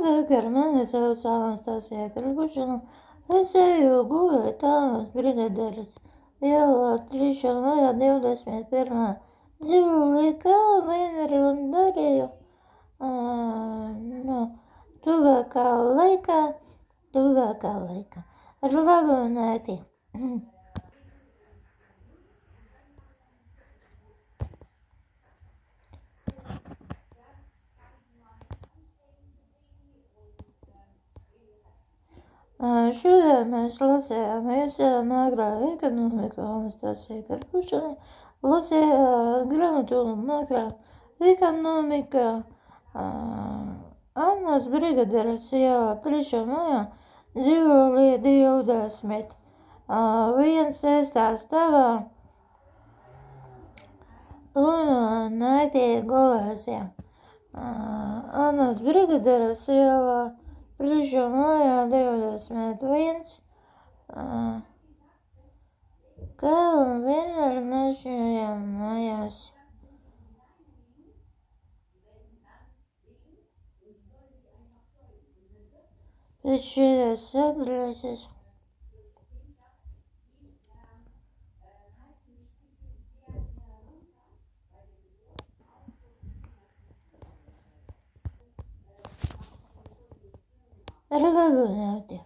Labvakar, mani sauc Anastasija Karpušina. Es eju gulēt Ānas brigaderes ielā 3. maijā 21. dzīvulī, kā vien darīju tuvākā laikā, ar labu nakti. Šodien mēs lasījām agrā ekonomika Anastasija Karpušina, lasījām grāmatu agrā ekonomika Annas brigaderes ielā 3. maijā dzīvulī 20. sastāvā un naktī gulēsim. Annas brigaderes ielā 3. maijā 21. Kā un vienmēr nešķījām mājās. Pēc šīs adreses ar labu nakti.